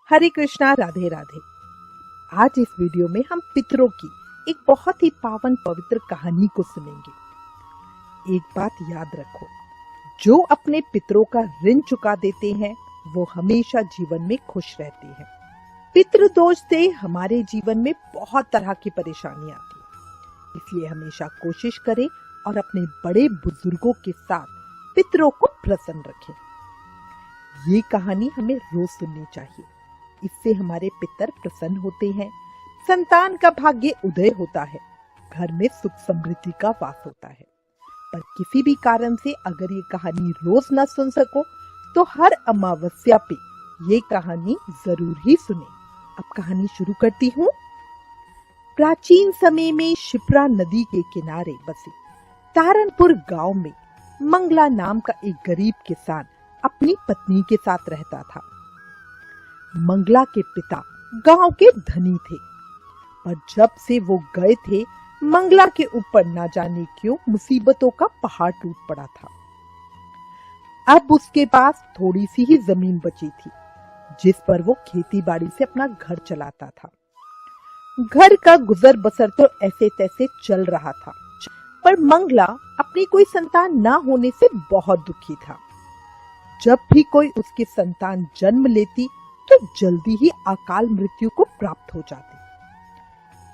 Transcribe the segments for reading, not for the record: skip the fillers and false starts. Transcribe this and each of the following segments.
हरे कृष्णा, राधे राधे। आज इस वीडियो में हम पितरों की एक बहुत ही पावन पवित्र कहानी को सुनेंगे। एक बात याद रखो, जो अपने पितरों का ऋण चुका देते हैं वो हमेशा जीवन में खुश रहते हैं। पितृ दोष से हमारे जीवन में बहुत तरह की परेशानी आती है, इसलिए हमेशा कोशिश करें और अपने बड़े बुजुर्गों के साथ पितरों को प्रसन्न रखें। ये कहानी हमें रोज सुननी चाहिए, इससे हमारे पितर प्रसन्न होते हैं, संतान का भाग्य उदय होता है, घर में सुख समृद्धि का वास होता है। पर किसी भी कारण से अगर ये कहानी रोज न सुन सको तो हर अमावस्या पे ये कहानी जरूर ही सुने। अब कहानी शुरू करती हूँ। प्राचीन समय में शिप्रा नदी के किनारे बसे तारनपुर गांव में मंगला नाम का एक गरीब किसान अपनी पत्नी के साथ रहता था। मंगला के पिता गांव के धनी थे, पर जब से वो गए थे मंगला के ऊपर ना जाने क्यों मुसीबतों का पहाड़ टूट पड़ा था। अब उसके पास थोड़ी सी ही जमीन बची थी, जिस पर वो खेती बाड़ी से अपना घर चलाता था। घर का गुजर बसर तो ऐसे तैसे चल रहा था, पर मंगला अपनी कोई संतान ना होने से बहुत दुखी था। जब भी कोई उसकी संतान जन्म लेती तो जल्दी ही अकाल मृत्यु को प्राप्त हो जाते।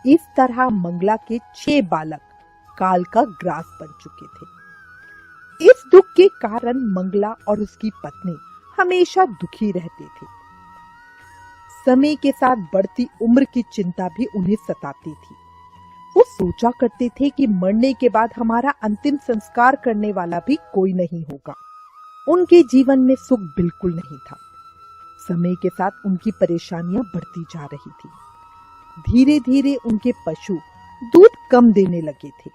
इस तरह मंगला के 6 बालक काल का ग्रास बन चुके थे। इस दुख के कारण मंगला और उसकी पत्नी हमेशा दुखी रहते थे। समय के साथ बढ़ती उम्र की चिंता भी उन्हें सताती थी। वो सोचा करते थे कि मरने के बाद हमारा अंतिम संस्कार करने वाला भी कोई नहीं होगा। उनके जीवन में सुख बिल्कुल नहीं था। समय के साथ उनकी परेशानियां बढ़ती जा रही थी। धीरे धीरे उनके पशु दूध कम देने लगे थे।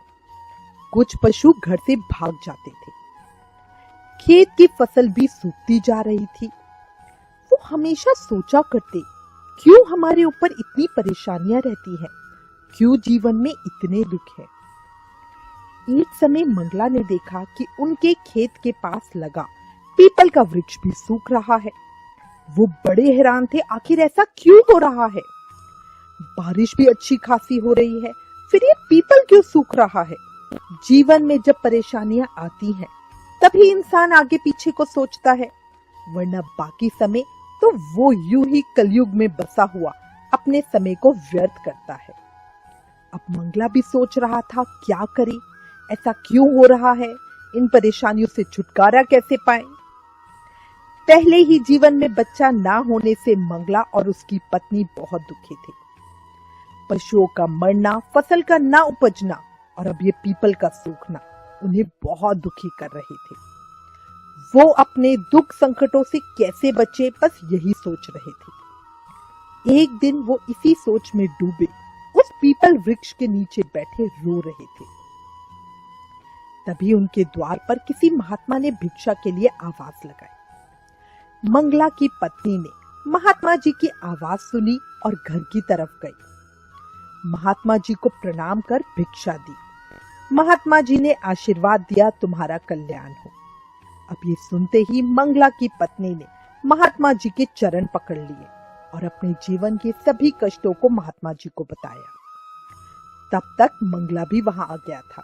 कुछ पशु घर से भाग जाते थे। खेत की फसल भी सूखती जा रही थी। वो हमेशा सोचा करते, क्यों हमारे ऊपर इतनी परेशानियां रहती हैं? क्यों जीवन में इतने दुख है? एक समय मंगला ने देखा कि उनके खेत के पास लगा पीपल का वृक्ष भी सूख रहा है। वो बड़े हैरान थे, आखिर ऐसा क्यों हो रहा है? बारिश भी अच्छी खासी हो रही है, फिर ये पीपल क्यों सूख रहा है? जीवन में जब परेशानियां आती हैं, तभी इंसान आगे पीछे को सोचता है, वरना बाकी समय तो वो यूं ही कलयुग में बसा हुआ अपने समय को व्यर्थ करता है। अब मंगला भी सोच रहा था, क्या करे, ऐसा क्यों हो रहा है, इन परेशानियों से छुटकारा कैसे पाए? पहले ही जीवन में बच्चा ना होने से मंगला और उसकी पत्नी बहुत दुखी थे। पशुओं का मरना, फसल का ना उपजना और अब ये पीपल का सूखना उन्हें बहुत दुखी कर रहे थे। वो अपने दुख संकटों से कैसे बचे, बस यही सोच रहे थे। एक दिन वो इसी सोच में डूबे उस पीपल वृक्ष के नीचे बैठे रो रहे थे। तभी उनके द्वार पर किसी महात्मा ने भिक्षा के लिए आवाज लगाई। मंगला की पत्नी ने महात्मा जी की आवाज सुनी और घर की तरफ गई। महात्मा जी को प्रणाम कर भिक्षा दी। महात्मा जी ने आशीर्वाद दिया, तुम्हारा कल्याण हो। अब ये सुनते ही मंगला की पत्नी ने महात्मा जी के चरण पकड़ लिए और अपने जीवन के सभी कष्टों को महात्मा जी को बताया। तब तक मंगला भी वहां आ गया था।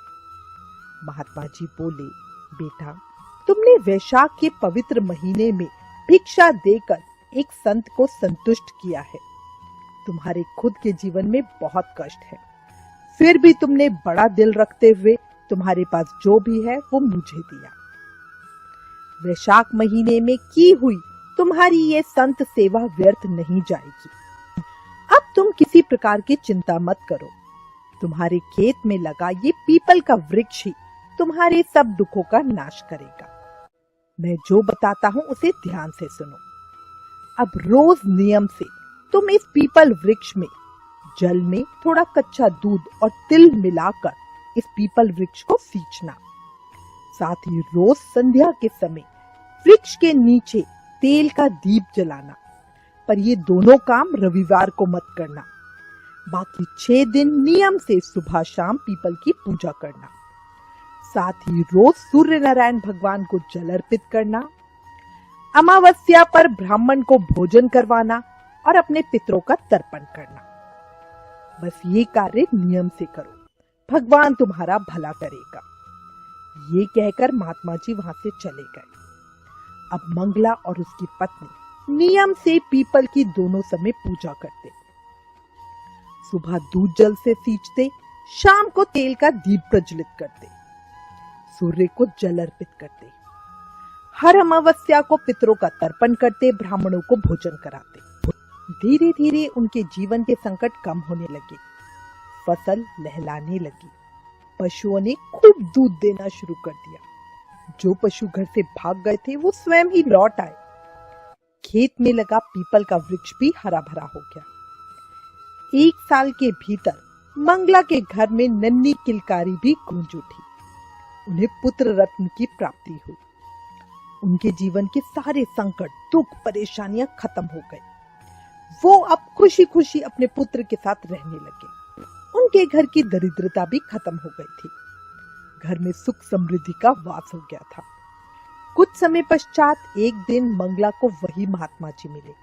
महात्मा जी बोले, बेटा, तुमने वैशाख के पवित्र महीने में भिक्षा देकर एक संत को संतुष्ट किया है। तुम्हारे खुद के जीवन में बहुत कष्ट है, फिर भी तुमने बड़ा दिल रखते हुए तुम्हारे पास जो भी है वो मुझे दिया। वैशाख महीने में की हुई तुम्हारी ये संत सेवा व्यर्थ नहीं जाएगी। अब तुम किसी प्रकार की चिंता मत करो। तुम्हारे खेत में लगा ये पीपल का वृक्ष ही तुम्हारे सब दुखों का नाश करेगा। मैं जो बताता हूँ उसे ध्यान से सुनो। अब रोज नियम से तुम इस पीपल वृक्ष में जल में थोड़ा कच्चा दूध और तिल मिलाकर इस पीपल वृक्ष को सींचना। साथ ही रोज संध्या के समय वृक्ष के नीचे तेल का दीप जलाना। पर ये दोनों काम रविवार को मत करना। बाकी 6 दिन नियम से सुबह शाम पीपल की पूजा करना। साथ ही रोज सूर्य नारायण भगवान को जल अर्पित करना। अमावस्या पर ब्राह्मण को भोजन करवाना और अपने पितरों का तर्पण करना। बस ये कार्य नियम से करो, भगवान तुम्हारा भला करेगा। ये कहकर महात्मा जी वहां से चले गए। अब मंगला और उसकी पत्नी नियम से पीपल की दोनों समय पूजा करते। सुबह दूध जल से सींचते, शाम को तेल का दीप प्रज्वलित करते, सूर्य को जल अर्पित करते, हर अमावस्या को पितरों का तर्पण करते, ब्राह्मणों को भोजन कराते। धीरे धीरे उनके जीवन के संकट कम होने लगे, फसल लहलाने लगी, पशुओं ने खूब दूध देना शुरू कर दिया। जो पशु घर से भाग गए थे वो स्वयं ही लौट आए। खेत में लगा पीपल का वृक्ष भी हरा भरा हो गया। 1 साल के भीतर मंगला के घर में नन्ही किलकारी भी गूंज उठी। उन्हें पुत्र रत्न की प्राप्ति हुई। उनके जीवन के सारे संकट, दुख, परेशानियां खत्म हो गए। वो अब खुशी खुशी अपने पुत्र के साथ रहने लगे। उनके घर की दरिद्रता भी खत्म हो गई थी। घर में सुख समृद्धि का वास हो गया था। कुछ समय पश्चात एक दिन मंगला को वही महात्मा जी मिले।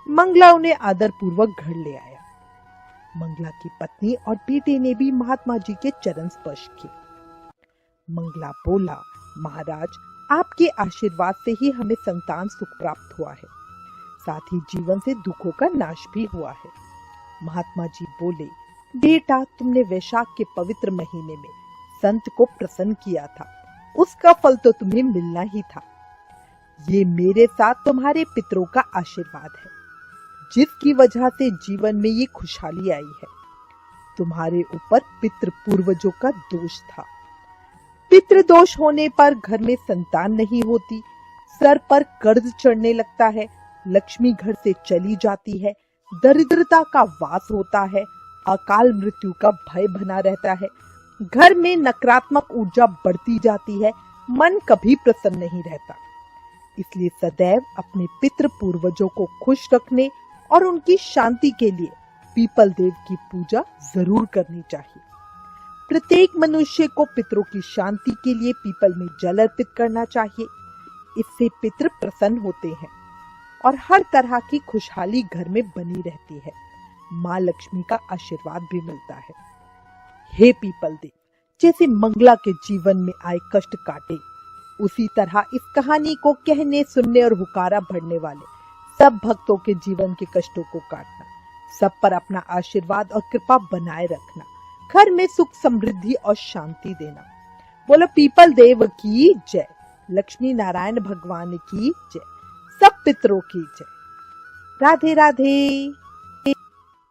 मंगला उन्हें आदर पूर्वक घर ले आया। मंगला की पत्नी और बेटे ने भी महात्मा जी के चरण स्पर्श किए। मंगला बोला, महाराज, आपके आशीर्वाद से ही हमें संतान सुख प्राप्त हुआ है, साथ ही जीवन से दुखों का नाश भी हुआ है। महात्मा जी बोले, बेटा, तुमने वैशाख के पवित्र महीने में संत को प्रसन्न किया था, उसका फल तो तुम्हें मिलना ही था। ये मेरे साथ तुम्हारे पितरों का आशीर्वाद है, जिसकी वजह से जीवन में ये खुशहाली आई है। तुम्हारे ऊपर पितृ पूर्वजों का दोष था। पितृ दोष होने पर घर में संतान नहीं होती, सर पर कर्ज चढ़ने लगता है, लक्ष्मी घर से चली जाती है, दरिद्रता का वास होता है, अकाल मृत्यु का भय बना रहता है, घर में नकारात्मक ऊर्जा बढ़ती जाती है, मन कभी प्रसन्न नहीं रहता। इसलिए सदैव अपने पितृ पूर्वजों को खुश रखने और उनकी शांति के लिए पीपल देव की पूजा जरूर करनी चाहिए। प्रत्येक मनुष्य को पितरों की शांति के लिए पीपल में जल अर्पित करना चाहिए। इससे पितृ प्रसन्न होते हैं और हर तरह की खुशहाली घर में बनी रहती है। माँ लक्ष्मी का आशीर्वाद भी मिलता है। हे पीपल देव, जैसे मंगला के जीवन में आए कष्ट काटे, उसी तरह इस कहानी को कहने, सुनने और हुकारा भरने वाले सब भक्तों के जीवन के कष्टों को काटना, सब पर अपना आशीर्वाद और कृपा बनाए रखना, घर में सुख समृद्धि और शांति देना। बोलो पीपल देव की जय, लक्ष्मी नारायण भगवान की जय, सब पितरों की जय। राधे राधे।